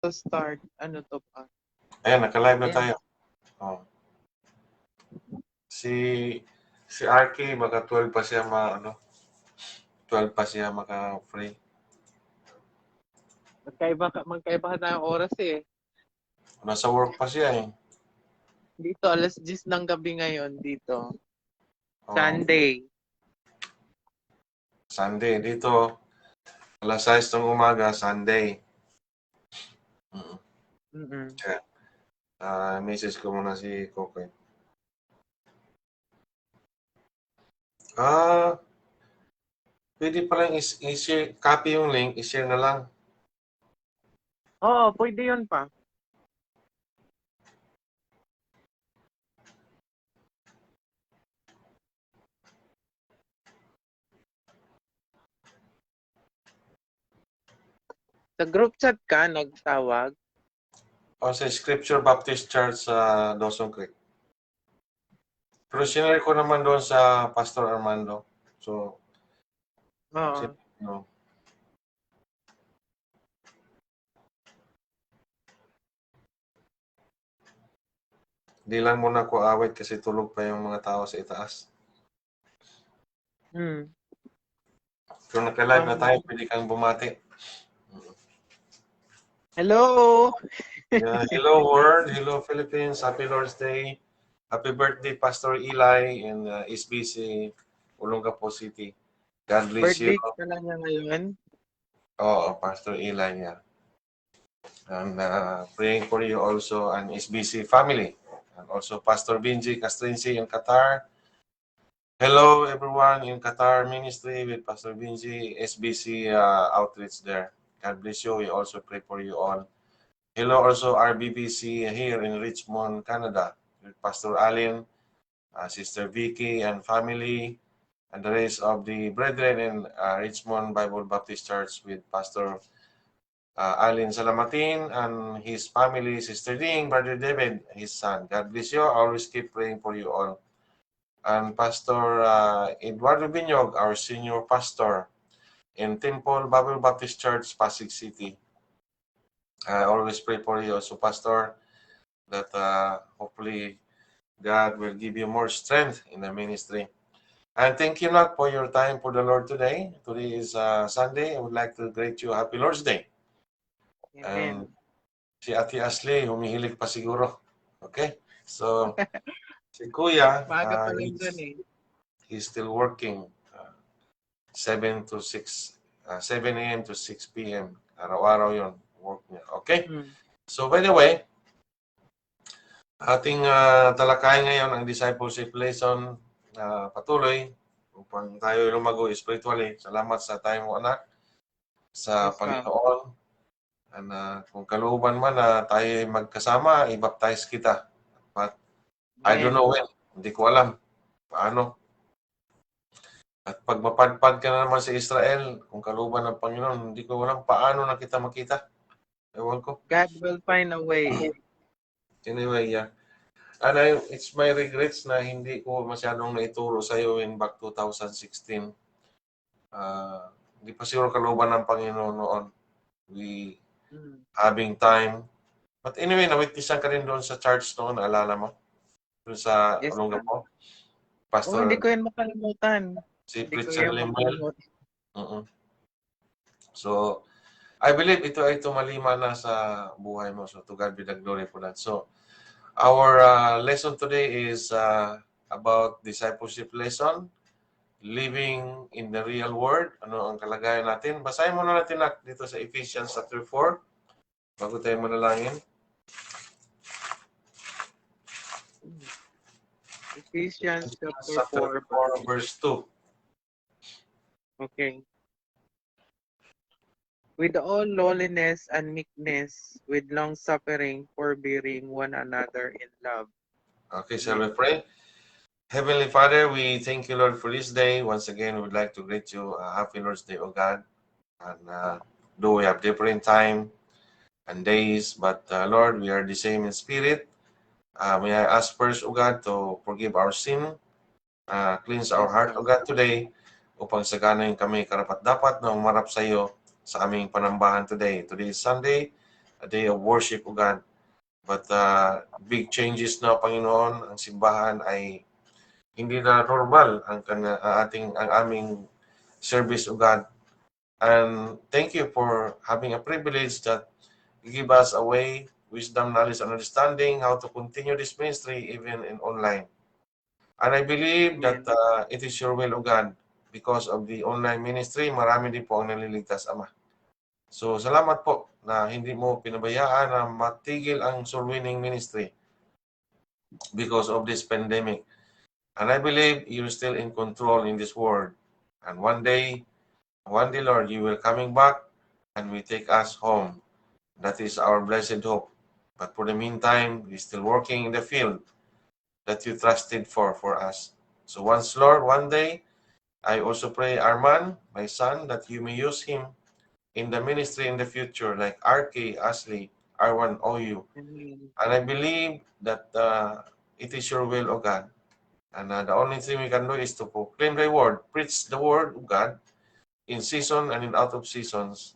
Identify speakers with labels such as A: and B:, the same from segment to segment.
A: to start. Ano to pa?
B: Ayan, naka-live na
A: Ayan.
B: tayo. Oh. Si Arky, baka 12 pa siya 12 pa siya maka-free.
A: Magkaiba tayong oras eh.
B: Nasa work pa siya eh.
A: Dito, alas 10 ng gabi ngayon dito.
B: Oh.
A: Sunday.
B: Sunday. Dito, alas 6 ng umaga, Sunday. Kaya, message ko muna si Kokoy. Pwede palang i-share, copy yung link, i-share na lang.
A: Oo, pwede yun pa. Sa group chat ka, nagtawag?
B: O sa Scripture Baptist Church sa Dawson Creek. Pero sinare ko naman doon sa Pastor Armando. So, no. Di lang muna ko awit kasi tulog pa yung mga tao sa itaas. Kung naka-live na tayo, pwede kang bumati.
A: Hello!
B: Yeah, hello world, hello Philippines, happy Lord's Day. Happy birthday Pastor Eli in SBC, Olongapo City. God bless
A: Birthday
B: you.
A: ka lang niya ngayon?
B: Oo, Pastor Eli niya. And praying for you also and SBC family. And also Pastor Benji Castrense in Qatar. Hello everyone in Qatar Ministry with Pastor Benji, SBC outreach there. God bless you. We also pray for you all. Hello also RBBC here in Richmond, Canada with Pastor Allen, Sister Vicky and family, and the rest of the brethren in Richmond Bible Baptist Church with Pastor Allen Salamatin and his family, Sister Ding, Brother David, his son. God bless you. I always keep praying for you all. And Pastor Eduardo Binyog, our senior pastor in Temple Bible Baptist Church, Pasig City. I always pray for you also, Pastor, that hopefully God will give you more strength in the ministry. And thank you, Lord, for your time for the Lord today. Today is Sunday. I would like to greet you Happy Lord's Day.
A: Amen.
B: And si Ate Ashley, humihilig pa siguro. Okay? So, si Kuya,
A: Maaga pa lang dun eh.
B: he's still working 7 to 6, 7 a.m. to 6 p.m. Araw-araw yon work niya. Okay? So, by the way, ating talakayan ngayon ang discipleship lesson patuloy upang tayo lumago spiritually. Salamat sa tayo mo anak sa Panginoon. And kung kalooban man na tayo magkasama, i-baptize kita. But I don't know when. Hindi ko alam paano. At pag mapadpad ka na naman sa Israel, kung kalooban ng Panginoon, hindi ko alam paano na kita makita. Ewan ko.
A: God will find a way.
B: Anyway, yeah. And it's my regrets na hindi ko masyadong naituro sa iyo in back 2016. Hindi pa siguro kalooban ng Panginoon noon. We having time. But anyway, nawitnessan ka rin doon sa church noon, naalala mo? Doon sa Olongapo. Pastor,
A: hindi ko yun makalimutan.
B: Si Pritchard Lemuel. So, I believe ito ay tumalima na sa buhay mo. So, to God be the glory for that. So, our lesson today is about discipleship lesson, living in the real world. Ano ang kalagayan natin? Basahin muna natin dito sa Ephesians chapter 4. Bago tayo manalangin.
A: Ephesians chapter 4
B: verse 2.
A: Okay. With all lowliness and meekness, with long suffering, forbearing one another in love.
B: Okay, shall we pray? Heavenly Father, we thank you, Lord, for this day. Once again, we would like to greet you Happy Lord's Day, O God. And though we have different time and days, but Lord, we are the same in spirit. May I ask first, O God, to forgive our sin, cleanse our heart, O God, today, upang saganayin kami karapat-dapat na umarap sa iyo sa aming panambahan today. Today is Sunday. a day of worship, O God. But big changes na, Panginoon. Ang simbahan ay hindi na normal ang aming service, O God. And thank you for having a privilege that you give us a way, wisdom, knowledge, and understanding how to continue this ministry even in online. And I believe that it is your will, O God, because of the online ministry, marami din po ang naliligtas, Ama. So, salamat po na hindi mo pinabayaan na matigil ang soul winning ministry because of this pandemic. And I believe you're still in control in this world. And one day, Lord, you will coming back and will take us home. That is our blessed hope. But for the meantime, we're still working in the field that you trusted for us. So once, Lord, one day, I also pray Arman, my son, that you may use him in the ministry in the future, like RK, Ashley, R1, OU. And I believe that it is your will, O God. And the only thing we can do is to proclaim the word, preach the word of God in season and in out of seasons,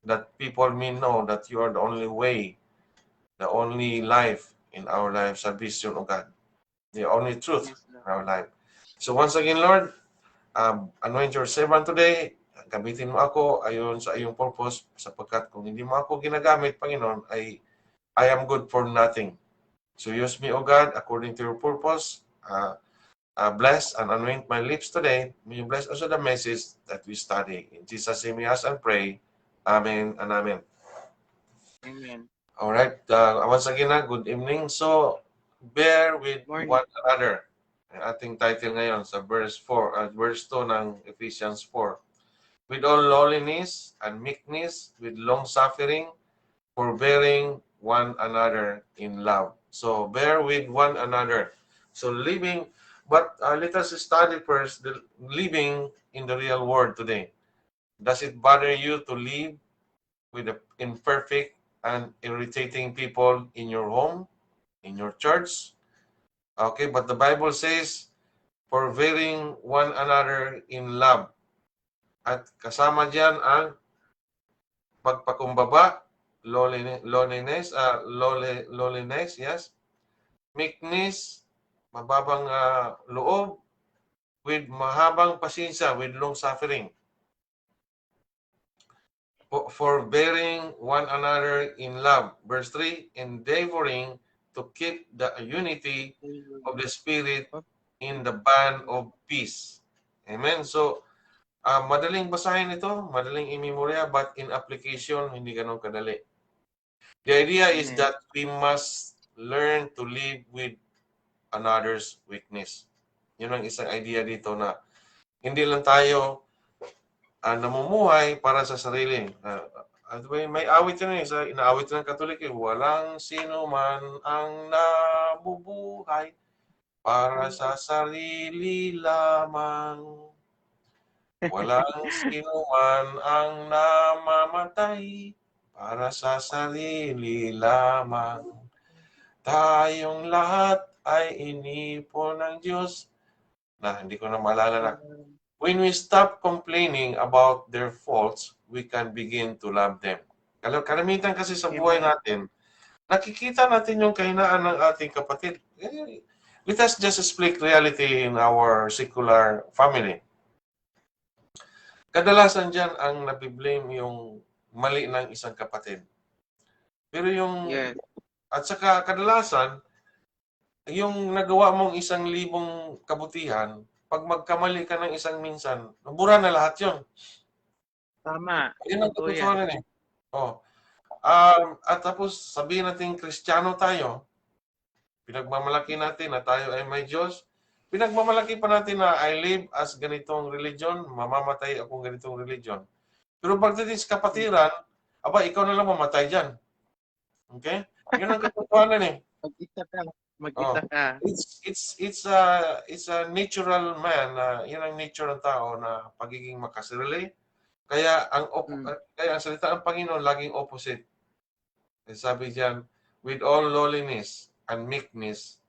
B: that people may know that you are the only way, the only life in our life, salvation, O God. The only truth in our life. So once again, Lord, anoint your servant today. Gamitin mo ako ayon sa iyong purpose, sapagkat kung hindi mo ako ginagamit, Panginoon, I am good for nothing. So use me, O God, according to your purpose. Bless and anoint my lips today. May you bless also the message that we study. In Jesus' name we ask and pray. Amen and amen.
A: Amen.
B: All right. Once again, good evening. So, bear with one another. Ang ating title ngayon sa verse 4, verse 2 ng Ephesians 4. With all lowliness and meekness, with long-suffering, forbearing one another in love. So, bear with one another. So, living, but let us study first the living in the real world today. Does it bother you to live with the imperfect and irritating people in your home, in your church? Okay, but the Bible says, forbearing one another in love. At kasama diyan ang pagpakumbaba, lowliness, yes. Meekness, mababang loob, with mahabang pasensya, with long suffering. Forbearing one another in love. Verse 3, endeavoring to keep the unity of the Spirit in the band of peace. Amen. So, madaling basahin ito, madaling imemorya, but in application, hindi ganun kadali. The idea is that we must learn to live with another's weakness. Yun ang isang idea dito na hindi lang tayo namumuhay para sa sarili. May awit yun sa inaawit ng Katolik, walang sino man ang nabubuhay para sa sarili lamang. Walang sino man ang namamatay para sa sarili lamang. Tayong lahat ay inipon ng Diyos. Hindi ko na maalala na. When we stop complaining about their faults, we can begin to love them. Karamitan kasi sa buhay natin, nakikita natin yung kahinaan ng ating kapatid. Let us just speak reality in our secular family. Kadalasan dyan ang nabiblame yung mali ng isang kapatid. Pero yung, at saka kadalasan, yung nagawa mong 1,000 kabutihan, pag magkamali ka ng isang minsan, nabura na lahat yun.
A: Tama.
B: Yun ang katotohanan eh. At tapos sabihin natin Kristiyano tayo, pinagmamalaki natin na tayo ay may Diyos, pinagmamalaki pa natin na I live as ganitong religion, mamamatay akong ganitong religion. Pero pagdating sa kapatiran, ikaw na lang mamatay dyan. Okay? Yun ang katotohanan eh.
A: Mag-isa ka.
B: It's a natural man, yan ang nature ng tao na pagiging makasarili. Kaya ang salita ng Panginoon laging opposite. Sabi diyan, with all lowliness and meekness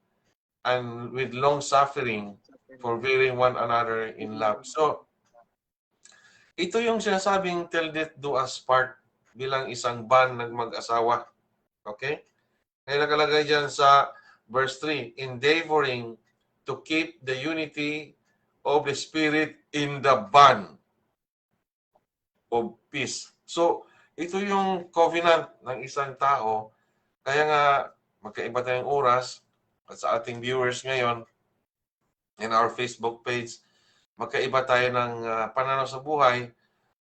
B: and with long suffering, forbearing one another in love. So ito yung sinasabing till death do us part bilang isang band ng mag-asawa. Okay? Kaya nakalagay dyan sa verse 3, endeavoring to keep the unity of the Spirit in the bond of peace. So, ito yung covenant ng isang tao. Kaya nga, magkaiba tayong oras at sa ating viewers ngayon in our Facebook page, magkaiba tayo ng pananaw sa buhay.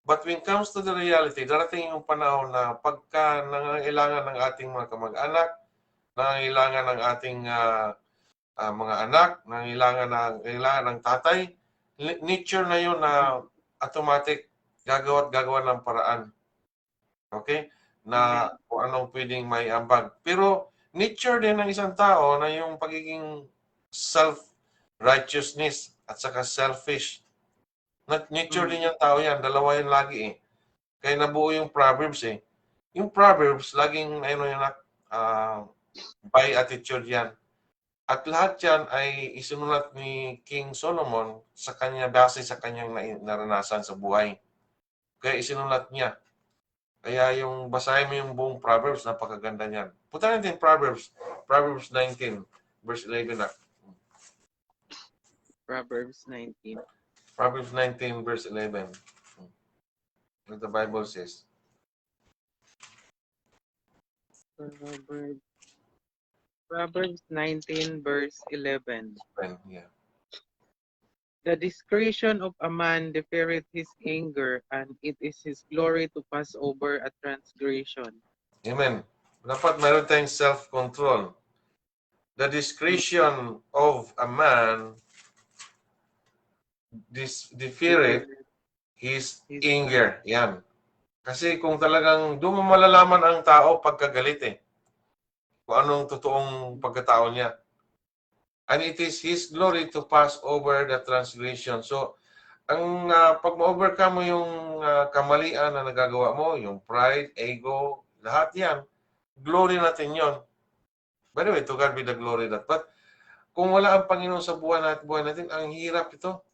B: But when it comes to the reality, darating yung panahon na pagka nangangailangan ng ating mga kamag-anak, nangangailangan ng ating mga anak, nangangailangan ng tatay, nature na yun na automatic gagawa ng paraan. Okay? Na kung anong pwedeng may ambag. Pero nature din ng isang tao na yung pagiging self-righteousness at saka selfish. Nature din yung tao yan. Dalawa yan lagi eh. Kaya nabuo yung Proverbs eh. Yung Proverbs, laging by attitude yan. At lahat yan ay isinulat ni King Solomon sa kanya base sa kanyang naranasan sa buhay. Kaya isinulat niya. Kaya yung basahin mo yung buong Proverbs, napakaganda niyan. Punta natin Proverbs 19, verse 11 na.
A: Proverbs 19.
B: Proverbs 19, verse 11. What the Bible says.
A: Proverbs 19, verse 11.
B: Yeah.
A: The discretion of a man deferreth his anger, and it is his glory to pass over a transgression.
B: Amen. Dapat meron tayong self-control. The discretion of a man deferreth his anger. Yan. Kasi kung talagang doon mo malalaman ang tao pagkagalit eh. Kung anong totoong pagkatao niya. And it is His glory to pass over the transgression. So, ang pag ma-overcome mo yung kamalian na nagagawa mo, yung pride, ego, lahat yan, glory natin yon. By the way, to God be the glory that. But kung wala ang Panginoon sa buhay natin, ang hirap ito.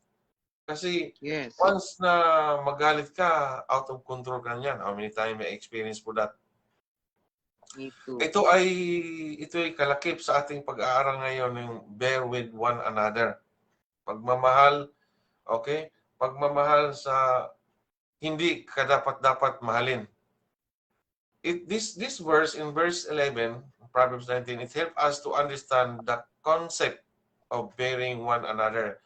B: Kasi once na magalit ka, out of control ka niyan. How many times may experience po that? Ito ay kalakip sa ating pag-aaral ngayon yung bear with one another. Pagmamahal, okay? Pagmamahal sa hindi ka dapat mahalin. This verse in verse 11, Proverbs 19, it helps us to understand the concept of bearing one another.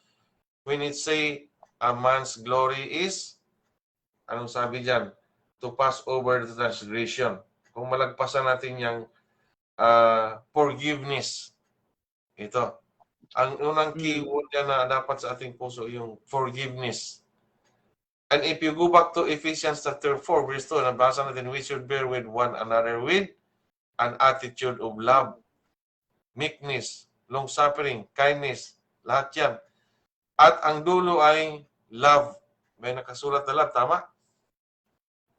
B: When it say a man's glory is, anong sabi diyan? To pass over the transgression. Kung malagpasan natin yung forgiveness. Ito. Ang unang keyword yan na dapat sa ating puso yung forgiveness. And if you go back to Ephesians chapter 4, verse 2, nabasa natin, we should bear with one another with an attitude of love, meekness, long-suffering, kindness, lahat yan. At ang dulo ay love. May nakasulat na love, tama?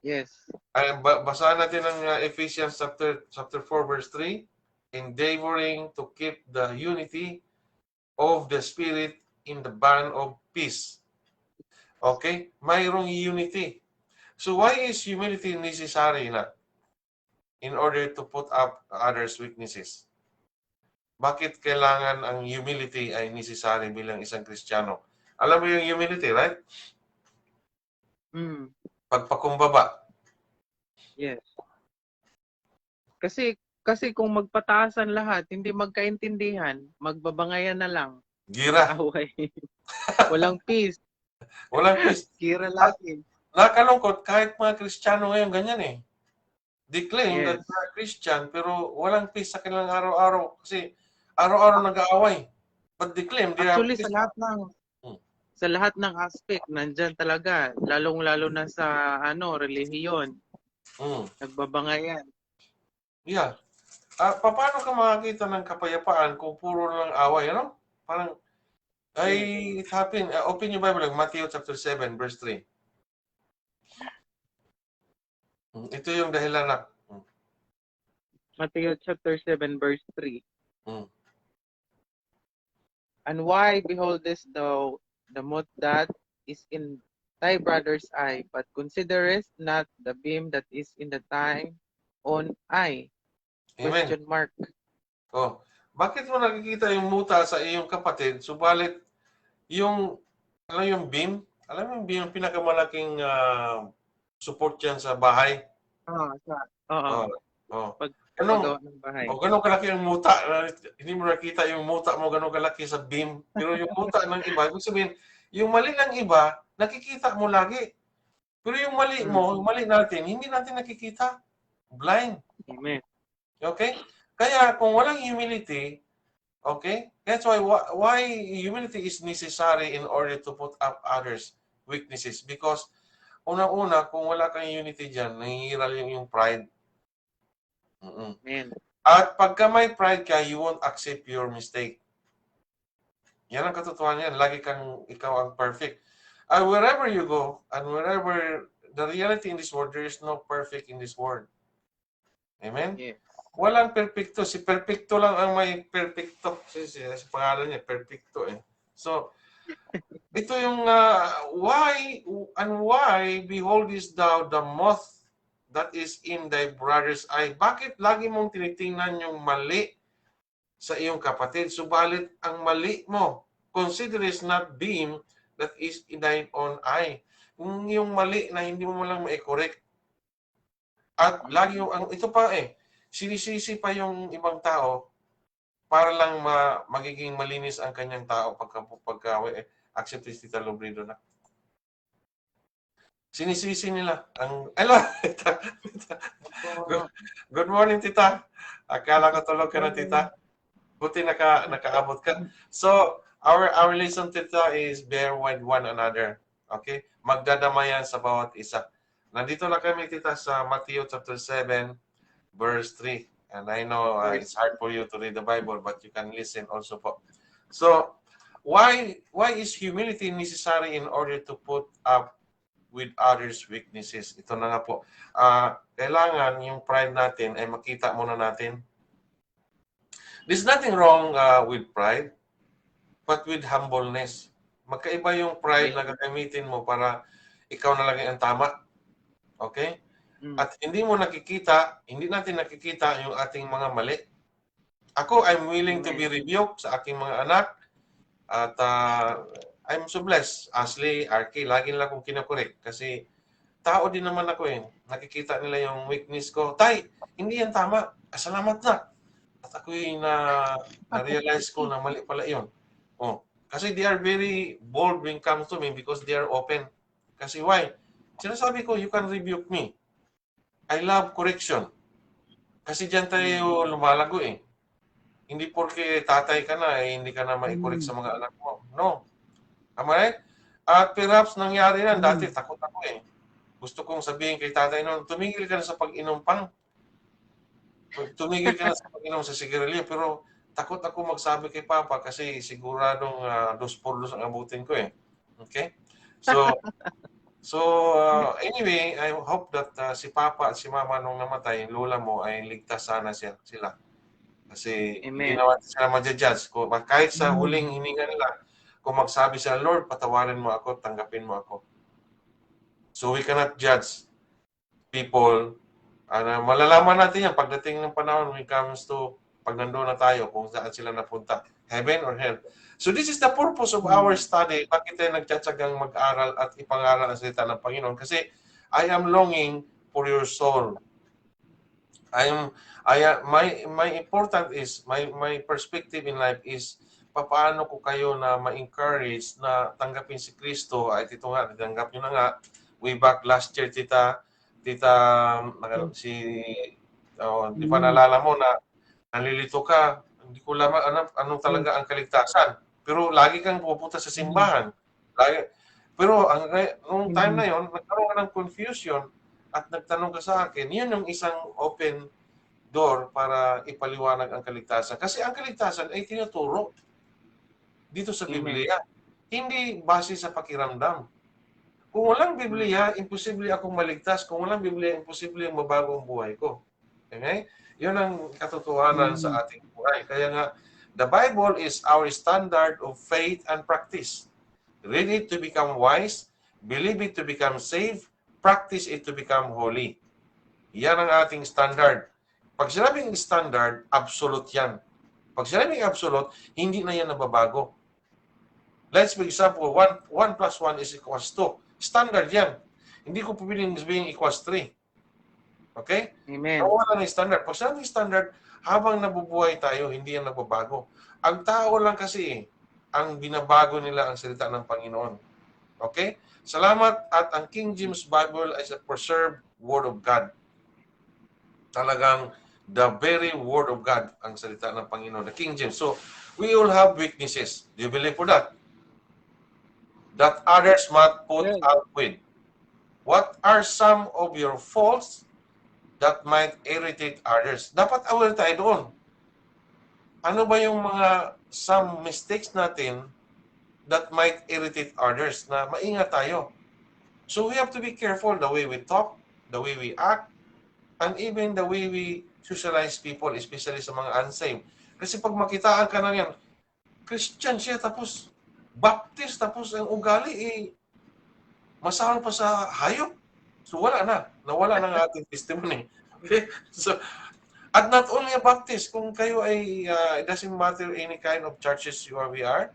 A: Yes.
B: Ay, basahan natin ang Ephesians chapter 4 verse 3, endeavoring to keep the unity of the Spirit in the bond of peace. Okay? Mayroong unity. So why is humility necessary na? In order to put up others' weaknesses. Bakit kailangan ang humility ay necessary bilang isang Kristiyano? Alam mo yung humility, right? Pagpakumbaba.
A: Yes. Kasi kung magpataasan lahat, hindi magkaintindihan, magbabangayan na lang.
B: Gira.
A: Away. Walang peace.
B: Walang peace.
A: Gira lagi.
B: Nakalungkot, kahit mga Kristiyano ngayon, ganyan eh. They claim that they're Christian, pero walang peace sa kanilang araw-araw. Kasi araw-araw nag-aaway. But they claim they
A: Actually,
B: are peace.
A: sa lahat ng aspect, nandyan talaga. Lalong-lalo na sa relihiyon. Nagbabangayan.
B: Yeah. Paano ka makakita ng kapayapaan kung puro lang away, ano? Parang, it happened. Open your Bible, Matthew chapter 7, verse 3. Ito yung dahilan na.
A: Matthew chapter 7, verse 3. And why beholdest thou the mote that is in thy brother's eye, but considerest not the beam that is in the thine own eye?
B: Amen.
A: Question mark.
B: Oh, bakit mo nakikita yung muta sa iyong kapatid, subalit yung, yung beam, alam mo yung beam, yung pinakamalaking support yan sa bahay?
A: Oo.
B: Oh.
A: Pagawa ng bahay.
B: Ganun kalaki yung muta. Hindi mo nakita yung muta mo ganun kalaki sa beam. Pero yung muta ng iba, ibig sabihin, yung mali ng iba, nakikita mo lagi. Pero yung mali mo, yung mali natin, hindi natin nakikita. Blind.
A: Amen.
B: Okay? Kaya kung walang humility, okay? That's why humility is necessary in order to put up others' weaknesses. Because unang-una, kung wala kang unity dyan, nangihiral yung pride.
A: Amen.
B: At pagka may pride ka, you won't accept your mistake. Yan ang katotohanan yan. Lagi kang ikaw ang perfect. And wherever you go, and wherever the reality in this world, there is no perfect in this world. Amen?
A: Yeah.
B: Walang perfecto. Si perfecto lang ang may perfecto. Si pangalan niya, perfecto eh. So, ito yung why beholdest thou the moth that is in thy brother's eye? Bakit lagi mong tinitingnan yung mali sa iyong kapatid? Subalit ang mali mo, consider is not beam that is in thine own eye. Yung mali na hindi mo lang ma-correct. At lagi yung, ito pa sinisisi pa yung ibang tao para lang magiging malinis ang kanyang tao pagka accept si Tita Lobrido na. Sinisisi nila ang hello. Good morning, Tita. Akala ko tulog ka na, Tita. Buti nakaabot ka. So, our lesson, Tita, is bear with one another. Okay? Magdadamayan sa bawat isa. Nandito na kami, Tita, sa Matthew chapter 7, verse 3. And I know it's hard for you to read the Bible, but you can listen also po. So, why is humility necessary in order to put up with others' weaknesses? Ito na nga po. Kailangan yung pride natin ay makita muna natin. There's nothing wrong with pride, but with humbleness. Magkaiba yung pride na gagamitin mo para ikaw na lang ang tama. Okay? At hindi natin nakikita yung ating mga mali. Ako, I'm willing to be rebuked sa aking mga anak. At I'm so blessed. Ashley, Arky, lagi nila akong kinakorek. Kasi tao din naman ako eh. Nakikita nila yung weakness ko. Tay, hindi yan tama. Salamat na. At ako'y na-realize ko na mali pala yun. Kasi they are very bold when it comes to me because they are open. Kasi why? Sinasabi ko, you can rebuke me. I love correction. Kasi dyan tayo lumalago eh. Hindi porke tatay ka na, hindi ka na ma-correct sa mga anak mo. No. Am I right? At perhaps nangyari na, dati takot ako eh. Gusto kong sabihin kay tatay noon, tumigil ka na sa pag-inom pang. Tumigil ka na sa pag-inom sa sigarilyo. Pero takot ako magsabi kay Papa kasi siguradong 2 ang abutin ko eh. Okay? So, anyway, I hope that si Papa at si Mama nung namatay, lola mo, ay ligtas sana sila. Kasi hindi naman sila ma-judge. Kahit sa huling hininga nila, kung magsabi sila, Lord, patawarin mo ako, tanggapin mo ako. So, we cannot judge people. Malalaman natin yan pagdating ng panahon when it comes to pag nandoon na tayo, kung saan sila napunta, heaven or hell. So this is the purpose of our study. Bakit tayo nagtsatsagang mag-aral at ipangaral ang salita ng Panginoon? Kasi I am longing for your soul. My important is, my perspective in life is, paano ko kayo na ma-encourage na tanggapin si Kristo. At ito nga, tanggap nyo na nga. Way back last year, Tita, di ba naalala mo na nalilito ka, hindi ko alam anong talaga ang kaligtasan. Pero lagi kang pupunta sa simbahan. Pero nung time na yon, nagkaroon ka ng confusion at nagtanong ka sa akin, yun yung isang open door para ipaliwanag ang kaligtasan. Kasi ang kaligtasan ay tinuturo dito sa Biblia. Hindi base sa pakiramdam. Kung walang Biblia, imposible akong maligtas. Kung walang Biblia, imposible yung mabago ang buhay ko. Okay? Yun ang katotohanan sa ating buhay. Kaya nga, the Bible is our standard of faith and practice. Read it to become wise, believe it to become saved, practice it to become holy. Yan ang ating standard. Pag sinabing standard, absolute yan. Pag sinabing absolute, hindi na yan nababago. Let's for example, 1 plus 1 is equals 2. Standard yan. Hindi ko pipiling sabihin equals 3. Okay?
A: Amen.
B: Nawala na yung standard. Pag sinabing standard, habang nabubuhay tayo, hindi yan nagbabago. Ang tao lang kasi, ang binabago nila ang salita ng Panginoon. Okay? Salamat at ang King James Bible is a preserved Word of God. Talagang the very Word of God ang salita ng Panginoon, the King James. So, we all have weaknesses. Do you believe for that? That others might put
A: Yes.
B: up with. What are some of your faults that might irritate others? Dapat aware tayo doon. Ano ba yung mga some mistakes natin that might irritate others na maingat tayo? So we have to be careful the way we talk, the way we act, and even the way we socialize people, especially sa mga unsaved. Kasi pag makitaan ka na yan, Christian siya, tapos Baptist, tapos ang ugali, masahol pa sa hayop. So wala na. Nawala na ng ating testimony. Okay? So, at not only a Baptist, kung kayo ay, it doesn't matter any kind of churches we are,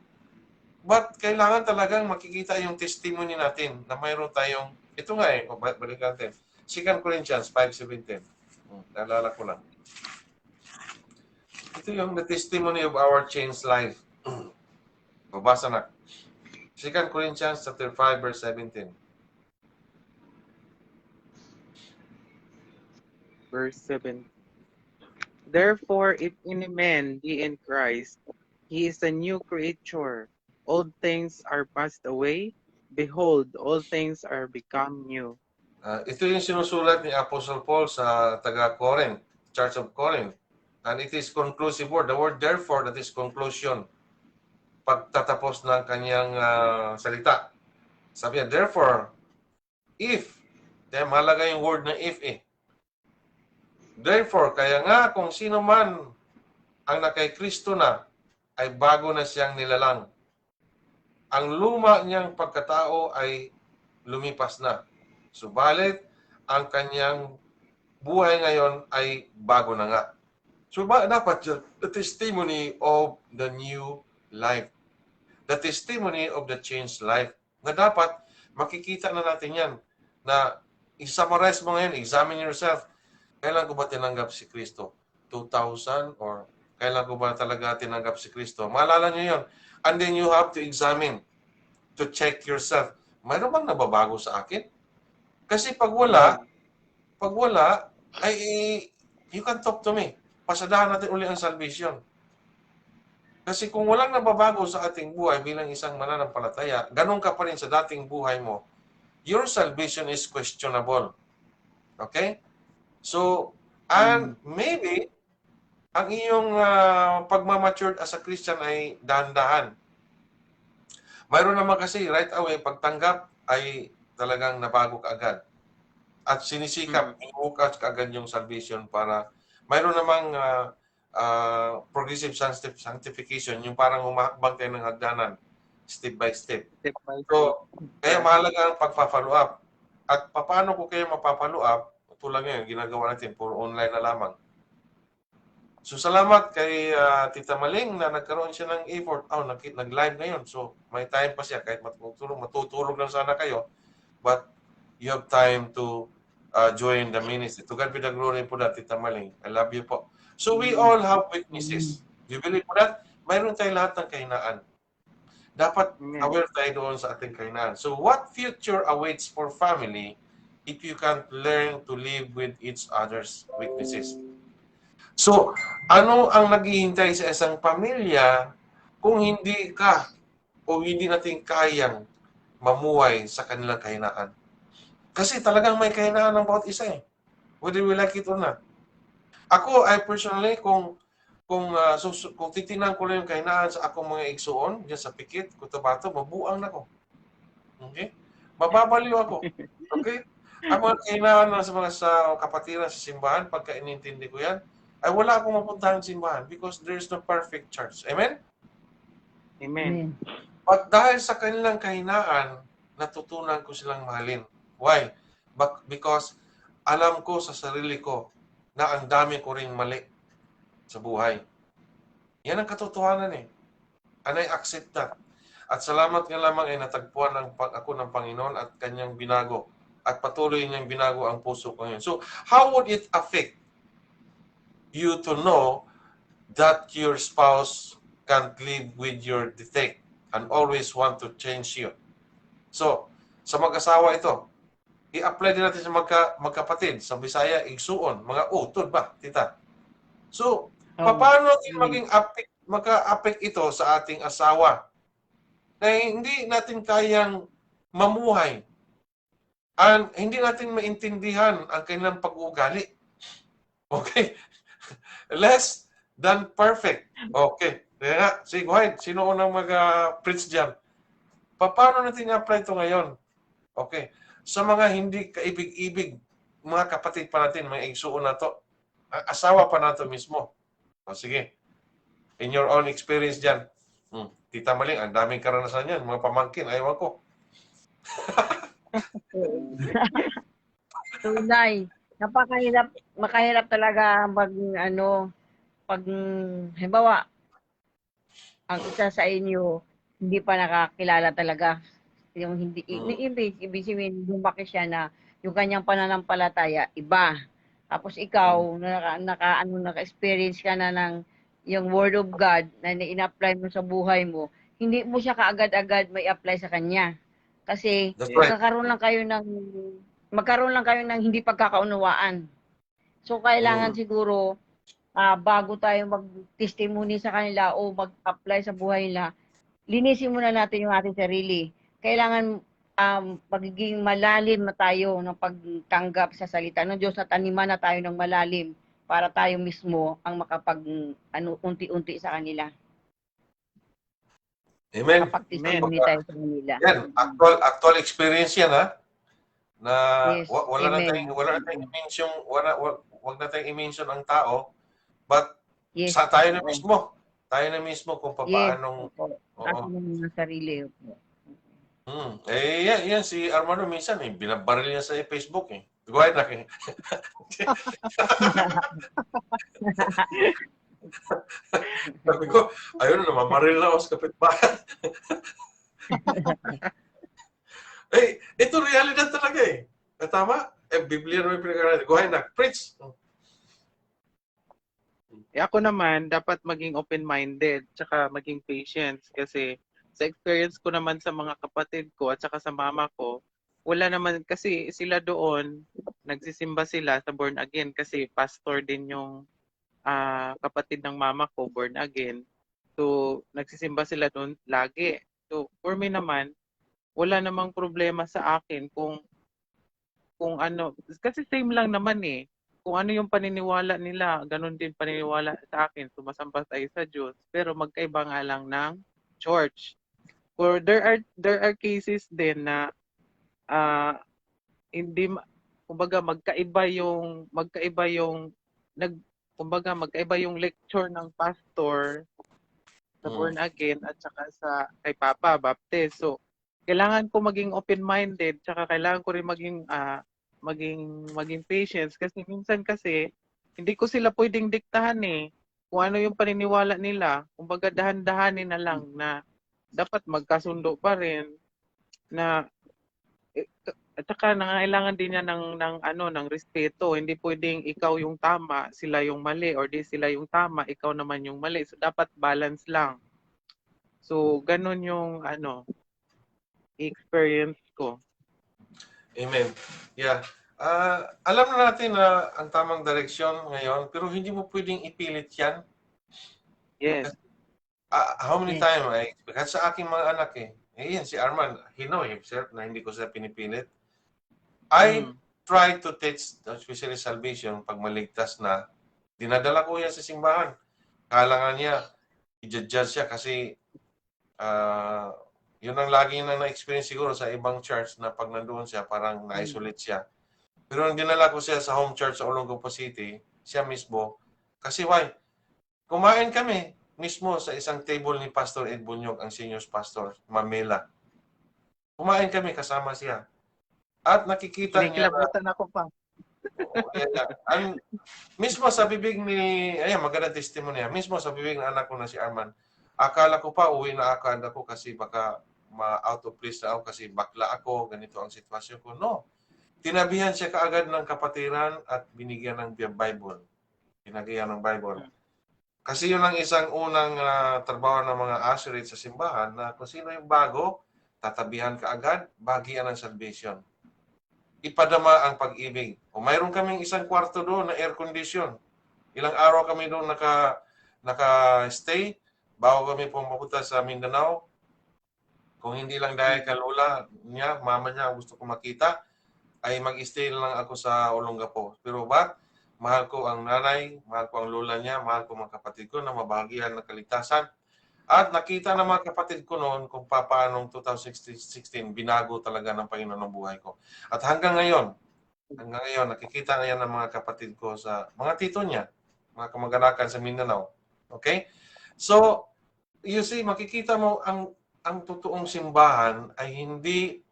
B: but kailangan talagang makikita yung testimony natin na mayroon tayong, ito nga balikan natin, 2 Corinthians 5:17. Naalala ko lang. Ito yung the testimony of our changed life. Babasa na. 2 Corinthians chapter 5 verse 17.
A: Verse 7. Therefore, if any man be in Christ, he is a new creature. Old things are passed away. Behold, all things are become new.
B: Ito yung sinusulat ni Apostle Paul sa taga-Corinth, Church of Corinth. And it is conclusive word. The word therefore, that is conclusion. Pagtatapos ng kanyang salita. Sabi niya, therefore, if, kaya mahalaga yung word na if Therefore, kaya nga kung sino man ang nakay Kristo na, ay bago na siyang nilalang. Ang luma niyang pagkatao ay lumipas na. Subalit, ang kanyang buhay ngayon ay bago na nga. So, dapat yun, the testimony of the new life. The testimony of the changed life. Na dapat, makikita na natin yan. Na, i-summarize mo ngayon, examine yourself. Kailan ko ba tinanggap si Kristo? 2,000 or kailan ko ba talaga tinanggap si Kristo? Maalala niyo yun. And then you have to examine, to check yourself. Mayroon bang nababago sa akin? Kasi pag wala, ay you can talk to me. Pasadahan natin uli ang salvation. Kasi kung walang nababago sa ating buhay bilang isang mananampalataya, ganun ka pa rin sa dating buhay mo, your salvation is questionable. Okay? So, and maybe, ang iyong pagmamatured as a Christian ay dahan-dahan. Mayroon naman kasi right away, pagtanggap ay talagang nabago ka agad. At sinisikap, i-hook out ka agad yung salvation para mayroon namang progressive sanctification, yung parang humakbang tayo ng hagdanan, step by step. So, kaya mahalaga ang pagpa-follow up. At paano ko kayo mapapollow up? Tulad ngayon, ginagawa natin, puro online na lamang. So, salamat kay Tita Maling na nagkaroon siya ng effort. Nag-live ngayon. So, may time pa siya. Kahit matutulog lang sana kayo. But, you have time to join the ministry. To God be the glory po that, Tita Maling. I love you po. So, we all have weaknesses. Do you believe po that? Mayroon tayo lahat ng kahinaan. Dapat aware tayo doon sa ating kahinaan. So, what future awaits for family if you can't learn to live with each other's weaknesses? So, ano ang naghihintay sa isang pamilya kung hindi ka o hindi natin kayang mamuhay sa kanilang kahinaan? Kasi talagang may kahinaan ng bawat isa eh. Whether we like it or not. Ako, I personally, kung titingnan ko lang yung kahinaan sa akong mga igsuon, dyan sa Pikit, Cotabato, mabuang na ko. Okay? Mababaliw ako. Okay? Ang mga kahinaan na sa mga kapatiran sa simbahan, pagka inintindi ko yan, ay wala akong mapuntahan sa simbahan because there's no perfect church. Amen?
A: Amen.
B: But dahil sa kanilang kahinaan, natutunan ko silang mahalin. Why? Because alam ko sa sarili ko na ang dami ko ring mali sa buhay. Yan ang katotohanan eh. And I accept that. At salamat nga lamang ay natagpuan ako ng Panginoon at kanyang binago. At patuloy niyang binago ang puso ko ngayon. So, how would it affect you to know that your spouse can't live with your defect and always want to change you? So, sa mag-asawa ito, i-apply din natin sa magkapatid, sa Bisaya, igsuon, mga utod ba, tita? So, paano natin magka-affect ito sa ating asawa na hindi natin kayang mamuhay and hindi natin maintindihan ang kanilang pag-uugali? Okay? Less than perfect. Okay. Kaya nga, sige, go ahead. Sino unang mag-preach dyan? Paano natin i-apply ito ngayon? Okay. Sa mga hindi kaibig-ibig, mga kapatid pa natin, mga igsuon na to, asawa pa nato mismo. O sige. In your own experience dyan. Tita Maling, ang daming karanasan yan. Mga pamangkin, ayaw ko.
C: Tunay. Makahirap talaga pag halimbawa, ang isa sa inyo hindi pa nakakilala talaga. Yung hindi, ibig sabihin, lumaki siya na yung kanyang pananampalataya, iba. Tapos ikaw, naka-experience ka na ng yung Word of God na ina-apply mo sa buhay mo, hindi mo siya kaagad-agad may apply sa kanya. Kasi magkaroon lang kayo ng hindi pagkakaunawaan. So, kailangan siguro, bago tayo mag-testimony sa kanila o mag-apply sa buhay nila, linisin muna natin yung ating sarili. Kailangan magiging malalim na tayo ng pagtanggap sa salita ng Diyos at taniman na tayo ng malalim para tayo mismo ang unti-unti sa kanila.
B: Amen.
C: Makapag-testimony tayo sa kanila.
B: Yan, actual experience yan, ha? Na
C: Yes,
B: wag na tayong i-mention ang tao, but
C: yes,
B: tayo na mismo. Tayo na mismo kung paano.
C: Atin ng sarili.
B: Yan si Armando minsan, binabaril niya sa Facebook. Go ahead na. Sabi ko, ayun na, mamaril na ako sa kapitbahay. Ito realidad talaga eh. Tama? Biblia naman pinag-aralan. Go ahead na, preach.
A: Ako naman, dapat maging open-minded, tsaka maging patient. Kasi sa experience ko naman sa mga kapatid ko at saka sa mama ko, wala naman kasi sila doon, nagsisimba sila sa born again kasi pastor din yung kapatid ng mama ko, born again. So, nagsisimba sila doon lagi. So, for me naman, wala namang problema sa akin kung ano, kasi same lang naman eh. Kung ano yung paniniwala nila, ganun din paniniwala sa akin. Sumasamba tayo sa Diyos, pero magkaiba nga lang ng church. Or there are cases din na hindi kumbaga magkaiba yung lecture ng pastor sa born again at saka sa kay Papa Baptist. So kailangan ko maging open-minded, tsaka kailangan ko rin maging patient kasi minsan kasi hindi ko sila pwedeng diktahan eh kung ano yung paniniwala nila. Kumbaga dahan-dahanin na lang na dapat magkasundo pa rin na at saka nangailangan din niya ng respeto. Hindi pwedeng ikaw yung tama, sila yung mali, or di sila yung tama, ikaw naman yung mali. So dapat balance lang. So ganun yung experience ko.
B: Amen. Yeah. Alam na natin na ang tamang direksyon ngayon, pero hindi mo pwedeng ipilit yan.
A: Yes.
B: How many times, kasi sa aking mga anak yan si Arman, he know himself na hindi ko siya pinipilit. I try to teach, especially salvation, pag maligtas na, dinadala ko yan sa simbahan. Kailangan niya, i-judge siya kasi yun ang lagi na na-experience siguro sa ibang church na pag nandoon siya, parang na-isolate siya. Pero nang dinala ko siya sa home church sa Olongapo City, siya mismo, kasi kumain kami mismo sa isang table ni Pastor Ed Bunyog, ang senior pastor, Mamela. Kumain kami kasama siya. At nakikita niya
A: na ako pa.
B: Oo, yan nga. Mismo sa bibig ni, ayan, magandang testimony yan. Mismo sa bibig ng anak ko na si Arman, akala ko pa uwi na ako kasi baka ma-out of place na ako kasi bakla ako, ganito ang sitwasyon ko. No. Tinabihan siya kaagad ng kapatiran at binigyan ng Bible. Binigyan ng Bible. Kasi yun ang isang unang trabaho ng mga usherate sa simbahan na kung sino yung bago, tatabihan ka agad, bagian ng salvation. Ipadama ang pag-ibig. O mayroon kaming isang kwarto doon na air condition. Ilang araw kami doon naka-stay bago kami pumunta sa Mindanao. Kung hindi lang dahil kalula niya, mama niya gusto ko makita, ay mag-stay lang ako sa Olongapo. Pero mahal ko ang nanay, mahal ko ang lola niya, mahal ko mga kapatid ko na mabahagian ng kaligtasan. At nakita ng mga kapatid ko noon kung paano 2016 binago talaga ng Panginoon ang buhay ko. At hanggang ngayon, nakikita ngayon ng mga kapatid ko sa mga tito niya, mga kamag-anakan sa Mindanao. Okay? So, you see, makikita mo ang totoong simbahan ay hindi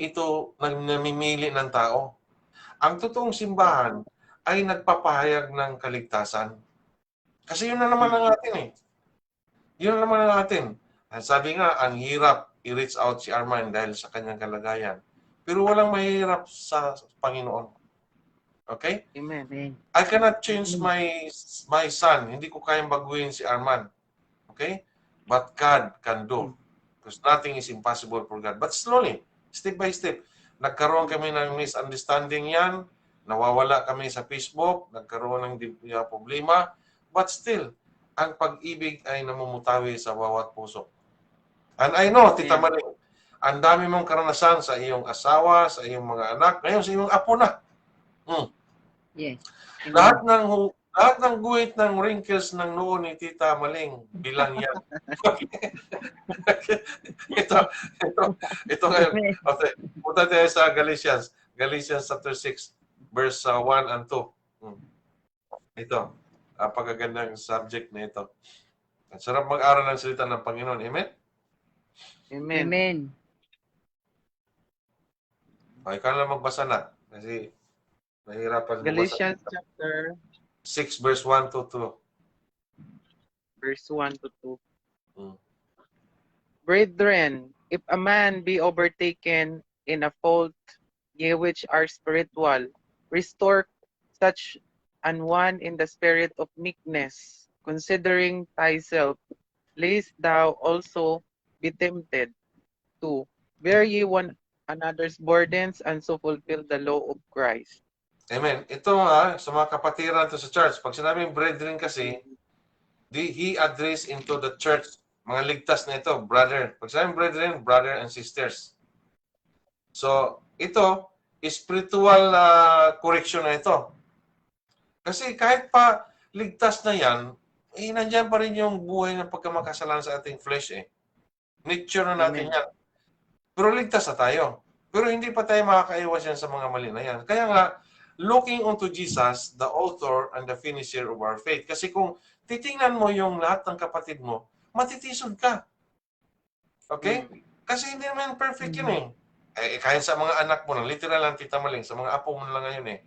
B: ito namimili ng tao. Ang totoong simbahan ay nagpapahayag ng kaligtasan. Kasi yun na naman ang atin eh. Yun na naman ang atin. Sabi nga, ang hirap i-reach out si Arman dahil sa kanyang kalagayan. Pero walang mahirap sa Panginoon. Okay?
A: Amen.
B: I cannot change my son. Hindi ko kayang baguhin si Arman. Okay? But God can do. Because nothing is impossible for God. But slowly, step by step, nagkaroon kami ng misunderstanding yan, nawawala kami sa Facebook, nagkaroon ng problema, but still, ang pag-ibig ay namumutawi sa bawat puso. And I know, Tita Maring, ang dami mong karanasan sa iyong asawa, sa iyong mga anak, ngayon sa iyong apo na.
C: Yes.
B: Lahat ng guhit ng wrinkles ng noo ni Tita Maling, bilang yan. ito ngayon. Okay. Punta tayo sa Galatians. Galatians chapter 6, verse 1 and 2. Ito. Pagkagandang subject na ito. Ang sarap mag-aral ng salita ng Panginoon. Amen?
A: Amen.
C: Amen.
B: Okay, ikaw lang magbasa na. Kasi nahihirapan magbasa.
A: Galatians chapter
B: 6, verse 1 to 2.
A: verse 1 to 2.
B: Hmm.
A: Brethren, if a man be overtaken in a fault, ye which are spiritual, restore such an one in the spirit of meekness, considering thyself, lest thou also be tempted to bear ye one another's burdens and so fulfill the law of Christ.
B: Amen. Ito sa mga kapatiran to sa church. Pag sinabing brethren kasi, he address into the church. Mga ligtas na ito, brother. Pag sinabing brethren, brother and sisters. So, ito, spiritual correction na ito. Kasi kahit pa ligtas na yan, nandiyan pa rin yung buhay ng pagkamakasalanan sa ating flesh eh. Nature na natin yan. Pero ligtas na tayo. Pero hindi pa tayo makakaiwas yan sa mga mali na yan. Kaya nga, looking unto Jesus, the author and the finisher of our faith. Kasi kung titingnan mo yung lahat ng kapatid mo, matitisod ka. Okay? Kasi hindi naman perfect yun eh. Kahit sa mga anak mo na, literal lang Tita Maling, sa mga apo mo na lang ngayon eh.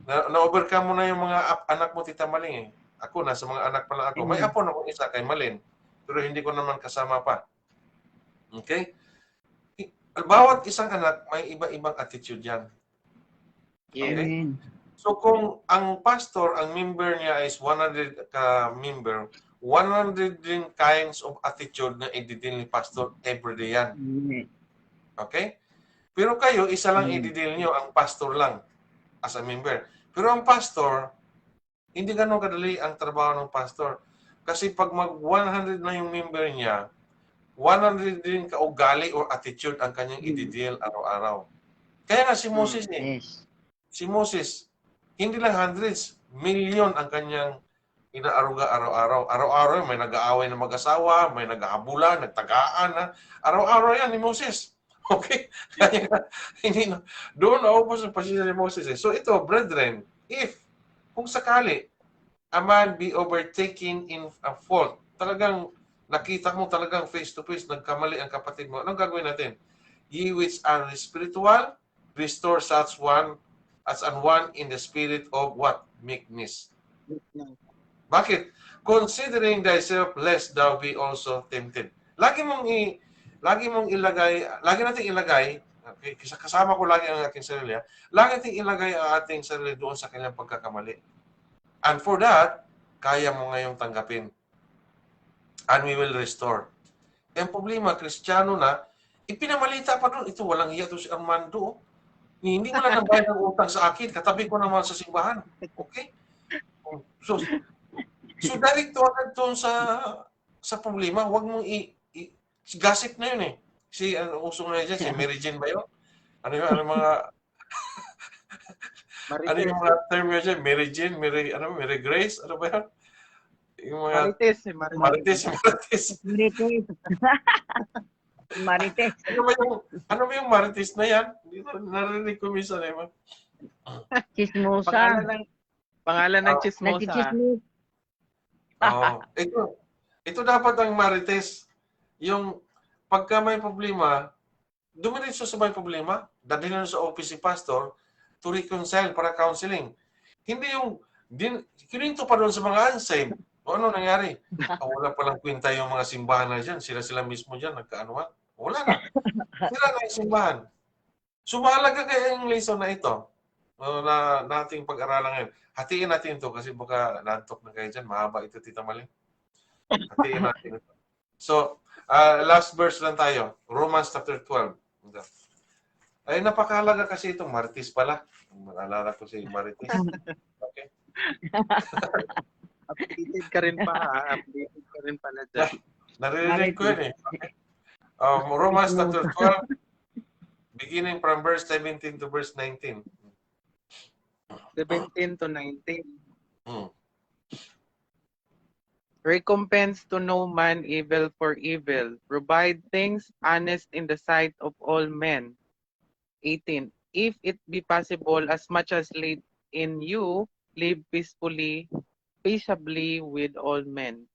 B: Na-overcome mo na yung mga anak mo, Tita Maling eh. Ako, nasa mga anak pa lang ako. May apo na kung isa kay Malin. Pero hindi ko naman kasama pa. Okay? Bawat isang anak, may iba-ibang attitude yan.
A: Yes.
B: Okay? So kung ang pastor, ang member niya is 100 ka-member, 100 din kinds of attitude na ididil ni pastor everyday yan. Okay? Pero kayo, isa lang ididil nyo, ang pastor lang as a member. Pero ang pastor, hindi ganun kadali ang trabaho ng pastor. Kasi pag mag-100 na yung member niya, 100 din kaugali or attitude ang kanyang ididil araw-araw. Kaya nga si Moses eh. Si Moses, hindi lang hundreds, million ang kanyang inaaruga araw-araw. Araw-araw may nag-aaway ng mag-asawa, may nag-aabulan, nagtagaan. Araw-araw yan ni Moses. Okay? Kaya hindi na. Doon naubos ang pasensya ni Moses eh. So ito, brethren, kung sakali, a man be overtaken in a fault, talagang nakita mo talagang face-to-face, nagkamali ang kapatid mo, anong gagawin natin? Ye which are spiritual, restore such one as an one in the spirit of what? Meekness. Bakit? Considering thyself, lest thou be also tempted. Lagi mong ilagay, lagi nating ilagay, okay, kasama ko lagi ang ating sarili, lagi nating ilagay ang ating sarili doon sa kanyang pagkakamali. And for that, kaya mo ngayong tanggapin. And we will restore. Ang problema, Kristiyano na, ipinamalita pa doon, ito walang iya to si Armando. Hindi mo lang nabayad ng utang sa akin, katabi ko naman sa simbahan. Okay? So direct agad doon sa problema, huwag mong gossip na yun eh. Si, usong na dyan, si Mary Jane ba yun? Ano mga, ano yung mga term yun dyan? Mary Jane, Mary Grace, ano ba yun? Yung mga, Marites.
C: Marites.
B: Ano ba yung Marites na yan? Narinig ko minsan eh.
C: Chismosa.
A: Pangalan ng chismosa.
C: Nagchichismis.
B: Ito dapat ang Marites. Yung pagka may problema, dumiretso sa may problema, dadalhin sa office si pastor to reconcile para counseling. Hindi yung kininto pa doon sa mga unsaved. O ano nangyari? Wala palang kwenta yung mga simbahan na dyan. Sila mismo dyan, nagkaanuhan. Wala na. Sila na yung simbahan. So mahalaga kaya yung lesson na ito na nating pag-aralan ngayon. Hatiin natin ito kasi baka nantok na kayo dyan. Mahaba ito, Tita Maling. Hatiin natin ito. So, last verse lang tayo. Romans chapter 12. Ay, napakahalaga kasi itong Marites pala. Maalala ko si Marites. Okay.
A: Updated ka rin pa, ha? Updated ka rin pala dyan.
B: Naririnig ko yun eh. Romans chapter 12, beginning from verse 17 to verse 19.
A: 17 to 19. Recompense to no man evil for evil. Provide things honest in the sight of all men. 18. If it be possible, as much as laid in you, live peacefully, peaceably with all men.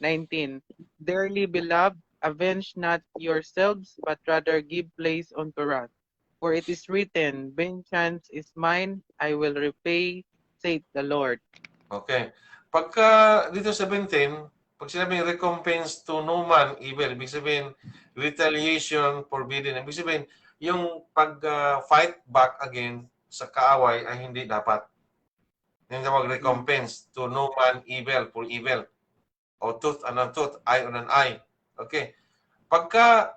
A: 19. Dearly beloved, avenge not yourselves, but rather give place unto wrath. For it is written, vengeance is mine, I will repay, saith the Lord.
B: Okay. Pagka dito 17, pag sinabing recompense to no man evil, ibig sabihin retaliation forbidden. Ibig sabihin, yung pag-fight back again sa kaaway ay hindi dapat. Yung tawag recompense to no man evil for evil. O tooth on a tooth, eye on an eye. Okay. Pagka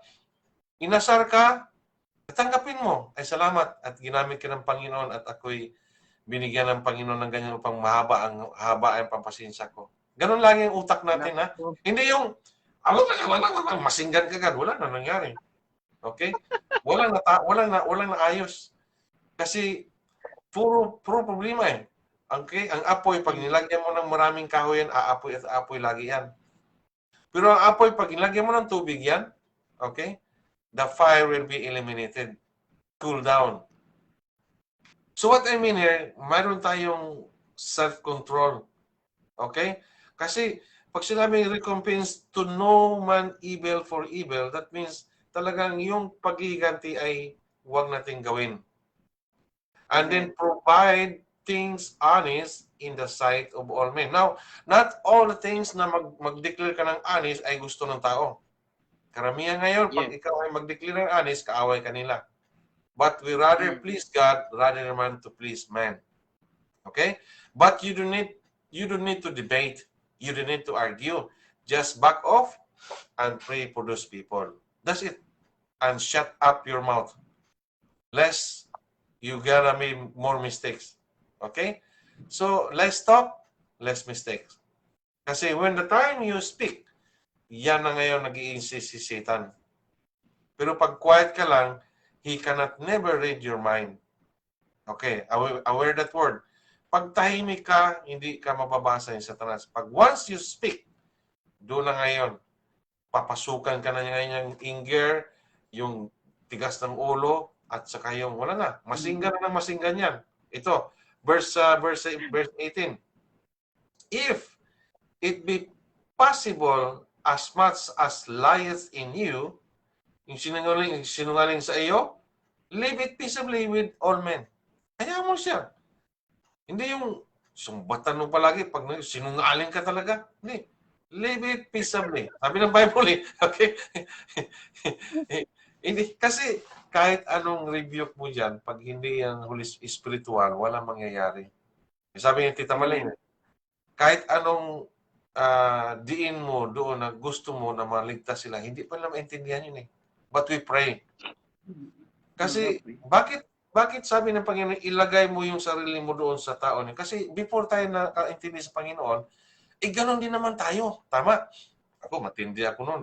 B: inasar ka, tanggapin mo. Ay salamat at ginamit ka ng Panginoon at ako'y binigyan ng Panginoon ng ganyan upang mahaba ang pampasensya ko. Ganon lagi ang utak natin, ha? Hindi yung masinggan ka agad. Wala na nangyari. Okay? Walang na ayos. Kasi puro problema eh. Okay? Ang apoy, pag nilagyan mo ng maraming kahoy yan, aapoy at aapoy lagi yan. Pero ang apoy, pag nilagyan mo ng tubig yan, okay? The fire will be eliminated. Cool down. So what I mean here, mayroon tayong self-control. Okay? Kasi pag sinabing recompense to no man evil for evil, that means talagang yung paghiganti ay huwag nating gawin. And then provide things honest in the sight of all men. Now, not all the things na mag-declare ka ng honest ay gusto ng tao. Karamihan ngayon, pag ikaw ay mag-declare ng honest, kaaway ka nila. But we rather please God rather than to please man. Okay? But you don't need to debate. You don't need to argue. Just back off and pray for those people. That's it. And shut up your mouth. Lest you gonna make more mistakes. Okay? So, less talk, less mistakes. Kasi when the time you speak, yan na ngayon nag-i-insist si Satan. Pero pag quiet ka lang, he cannot never read your mind. Okay, aware that word. Pag tahimik ka, hindi ka mababasa ni Satanas. Pag once you speak, doon na ngayon, papasukan ka na ngayon yung anger, yung tigas ng ulo, at saka yung wala na. Masinggan na masinggan yan. Ito, verse 18. If it be possible, as much as lieth in you, yung sinungaling sa iyo, live it peaceably with all men. Hayaan mo siya. Hindi yung sumbatan mo palagi pag sinungaling ka talaga. Hindi. Live it peaceably. Sabi ng Bible eh. Okay? Hindi. Kasi kahit anong rebuke mo dyan, pag hindi yan spiritual, walang mangyayari. Sabi ng Tita Maling, kahit anong diin mo doon na gusto mo na maligtas sila, hindi pa nila maintindihan yun eh. But we pray. Kasi bakit sabi ng Panginoon, ilagay mo yung sarili mo doon sa tao niya? Kasi before tayo nakaintindi sa Panginoon, ganoon din naman tayo. Tama. Ako, matindi ako noon.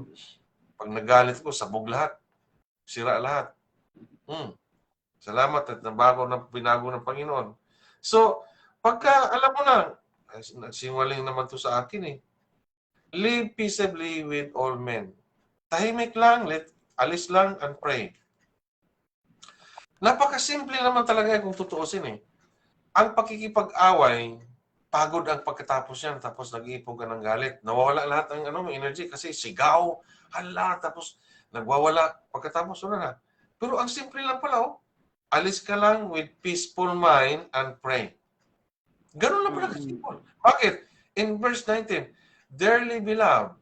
B: Pag nagalit ko, sabog lahat. Sira lahat. Salamat at binago ng Panginoon. So, pagka alam mo na, nagsinwaling naman to sa akin eh. Live peaceably with all men. Tahimik lang, alis lang and pray. Napakasimple naman talaga kung tutuusin eh. Ang pakikipag-away, pagod ang pagkatapos yan, tapos nag-iipog ka ng galit. Nawawala lahat ng energy kasi sigaw, hala, tapos nagwawala. Pagkatapos wala na. Pero ang simple lang pala, alis ka lang with peaceful mind and pray. Ganun lang pala kasimple. Bakit? In verse 19, dearly beloved,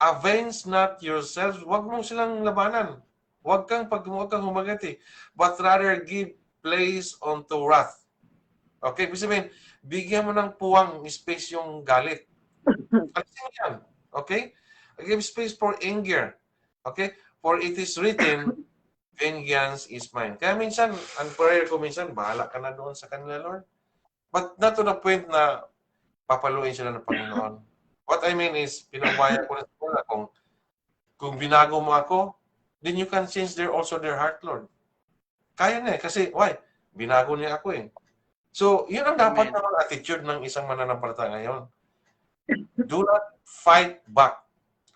B: avenge not yourselves. Huwag mong silang labanan. Huwag kang humagati. But rather give place unto wrath. Okay? Ibig sabihin, bigyan mo ng puwang space yung galit. Alisin mo yan. Okay? Give space for anger. Okay? For it is written, vengeance is mine. Kaya minsan, ang prayer ko minsan, bahala ka na doon sa kanila, Lord. But not to the point na papaluin sila ng Panginoon. What I mean is, pinabaya ko na sila kung binago mo ako, then you can change also their heart, Lord. Kaya na eh. Kasi, why? Binago niya ako eh. So, yun ang dapat naman attitude ng isang mananampalataya ngayon. Do not fight back.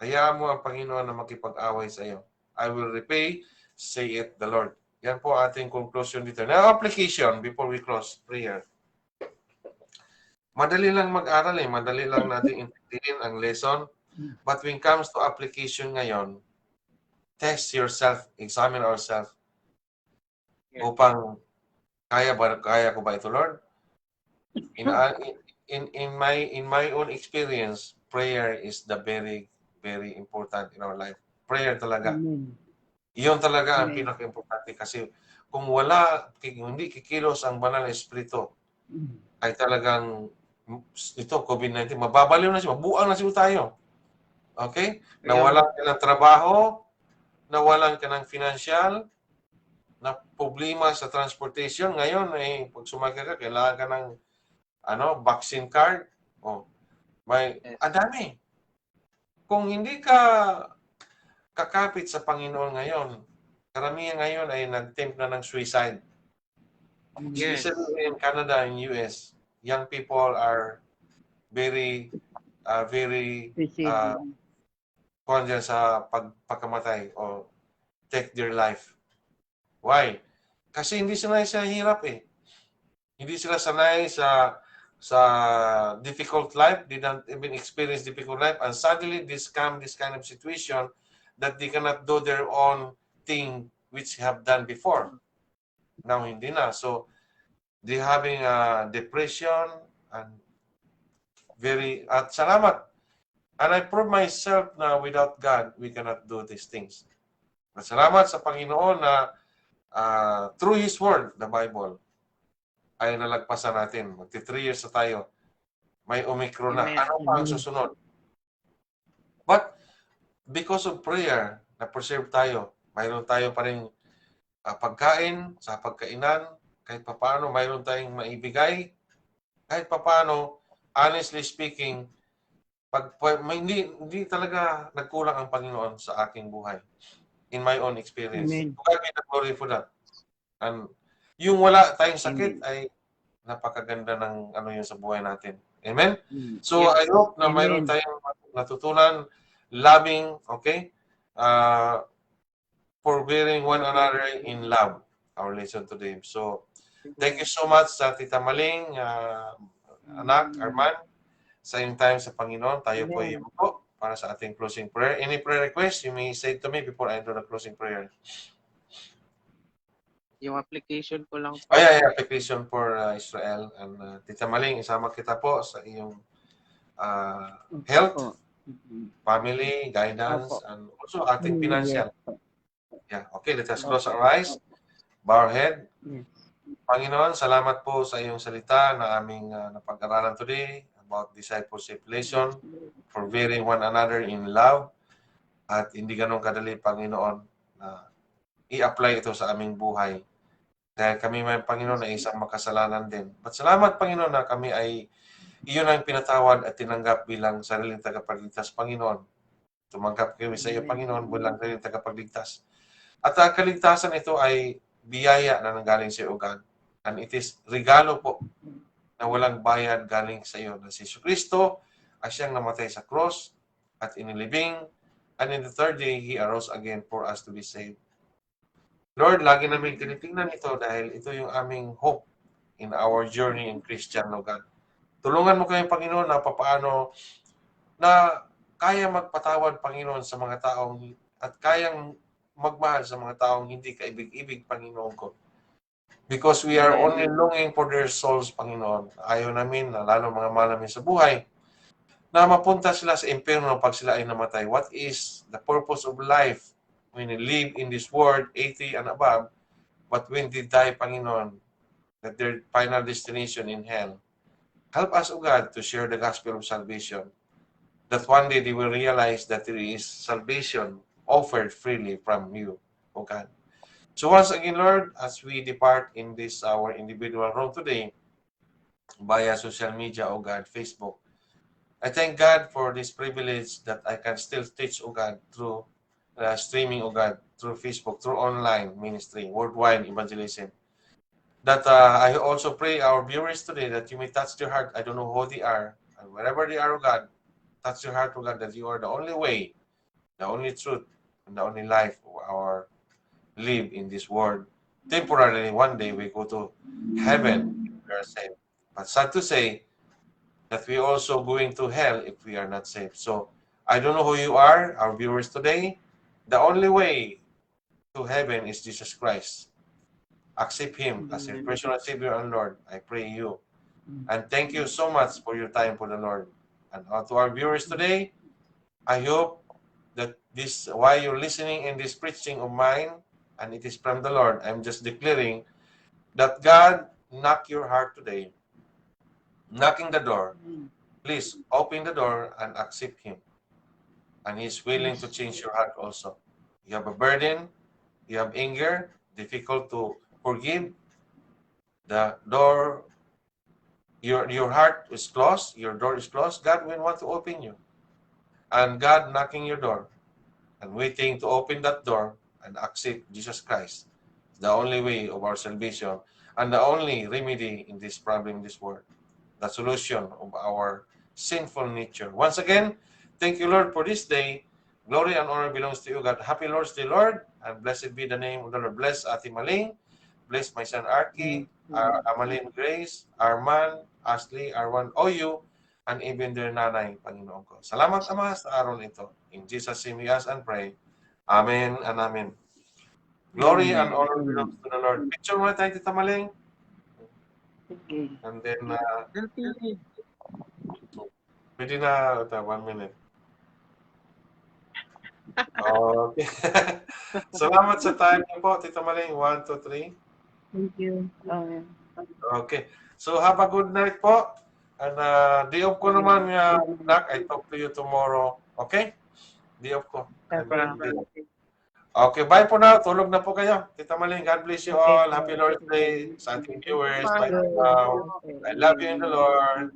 B: Hayaan mo ang Panginoon na makipag-away sa iyo. I will repay, say it the Lord. Yan po ating conclusion dito. Now, application before we close prayer. Madali lang mag-aral eh. Madali lang natin intindihin ang lesson. But when it comes to application ngayon, test yourself, examine ourselves. Upang kaya ko ba ito, Lord? In my own experience, prayer is the very, very important in our life. Prayer talaga. Iyon talaga ang pinaka-importante kasi kung hindi kikilos ang banal na espiritu, ay talagang ito, COVID-19, mababaliw na siya, mabuang na siya tayo. Okay? Nawalan ka ng trabaho, nawalan ka ng financial, na problema sa transportation. Ngayon, pag sumakay ka, kailangan ka ng vaccine card. Ang dami. Kung hindi ka kakapit sa Panginoon ngayon, karamihan ngayon ay nag-tempt na ng suicide. Especially in Canada and US, young people are very kuwan sa pagpakamatay o take their life. Why? Kasi hindi sila sa hirap eh. Hindi sila sanay sa difficult life. They don't even experience difficult life. And suddenly, this kind of situation that they cannot do their own thing which have done before. Now, hindi na. So, they having a depression and at salamat. And I prove myself na without God, we cannot do these things. At salamat sa Panginoon na through His Word, the Bible, ay nalagpasan natin. Magti 3 years na tayo. May Omicron na. Ano pa ang susunod? But because of prayer, na-preserve tayo. Mayroon tayo pa rin pagkain sa pagkainan. Kahit papaano, mayroon tayong maibigay. Kahit papaano, honestly speaking, hindi talaga nagkulang ang Panginoon sa aking buhay. In my own experience. God be the glory for that. And yung wala tayong sakit ay napakaganda ng yun sa buhay natin. Amen? So, I hope na mayroon tayong natutunan, loving, okay? Forbearing one another in love. Our lesson today. So, thank you so much sa Tita Maling, anak, Arman. Same time sa Panginoon, tayo po ay po para sa ating closing prayer. Any prayer request, you may say to me before I do the closing prayer.
A: Yung application ko lang
B: Oh,
A: po.
B: yeah, application for Israel. And Tita Maling, isama kita po sa iyong health,
C: Opo.
B: family, guidance,
C: Opo.
B: and also ating
C: Yes.
B: financial. Yeah, okay, let us close
C: Opo.
B: our eyes, bow our head.
C: Yes.
B: Panginoon, salamat po sa iyong salita na aming napag-aralan today about discipleship lesson, forbearing one another in love, at hindi ganun kadali, Panginoon, na i-apply ito sa aming buhay. Dahil kami may Panginoon na isang makasalanan din. But salamat, Panginoon, na kami ay iyon ang pinatawad at tinanggap bilang sariling tagapagligtas, Panginoon. Tumanggap kami sa iyo, Panginoon, bilang sariling tagapagligtas. At ang kaligtasan ito ay biyaya na nanggaling sa iyo, God. And it is regalo po na walang bayad galing sa iyo na si Kristo ay siyang namatay sa cross at inilibing, and in the third day, He arose again for us to be saved. Lord, lagi namin tinitingnan ito dahil ito yung aming hope in our journey in Christian, no God. Tulungan mo kami, Panginoon, na papaano na kaya magpatawad, Panginoon, sa mga taong at kayang magmahal sa mga taong hindi kaibig-ibig, Panginoon ko. Because we are only longing for their souls, Panginoon. Ayaw namin, na lalo mga mahal namin sa buhay, na mapunta sila sa impyerno pag sila ay namatay. What is the purpose of life when you live in this world, 80 and above, but when they die, Panginoon, that their final destination in hell? Help us, O God, to share the gospel of salvation, that one day they will realize that there is salvation offered freely from you, O God. So once again, Lord, as we depart in this our individual road today, via social media, O God, Facebook, I thank God for this privilege that I can still teach, O God, through streaming, O God, through Facebook, through online ministry, worldwide evangelism. That I also pray our viewers today that you may touch their heart. I don't know who they are, and wherever they are, O God, touch their heart, O God, that you are the only way, the only truth, and the only life of our live in this world. Temporarily, one day we go to heaven if we are saved. But sad to say that we also going to hell if we are not saved. So I don't know who you are, our viewers today. The only way to heaven is Jesus Christ. Accept Him as your personal Savior and Lord. I pray you. And thank you so much for your time for the Lord. And to our viewers today, I hope that this, while you're listening in this preaching of mine, and it is from the Lord, I'm just declaring that God knock your heart today, knocking the door. Please open the door and accept Him. And He's willing to change your heart also. You have a burden, you have anger, difficult to forgive. The door, your heart is closed, your door is closed. God will want to open you. And God knocking your door and waiting to open that door and accept Jesus Christ, the only way of our salvation and the only remedy in this problem in this world, the solution of our sinful nature. Once again, thank you, Lord, for this day. Glory and honor belongs to you, God. Happy Lord's Day, Lord, and blessed be the name of the Lord. Bless Ate Maling, bless my son Arky, Amalin Grace, Arman, Ashley, Arwan, Oyu, and even their nanay, Panginoon ko. Salamat, Ama, sa araw ito. In Jesus' name we ask and pray. Amen and amen. Glory and honor belongs to the Lord. Picture muna tayo, Tita Maling. And then, pwede na, 1 minute. Okay. Salamat sa time niyo po, Tita Maling. 1, 2, 3.
C: Thank you.
B: Okay. So, have a good night po. And day off ko naman, Nak. I talk to you tomorrow. Okay? Day off ko. Okay, bye po na. Tulog na po kayo. Tita Maling, God bless you all. Happy Lord's Day sa ating viewers. Bye for now. I love you in the Lord.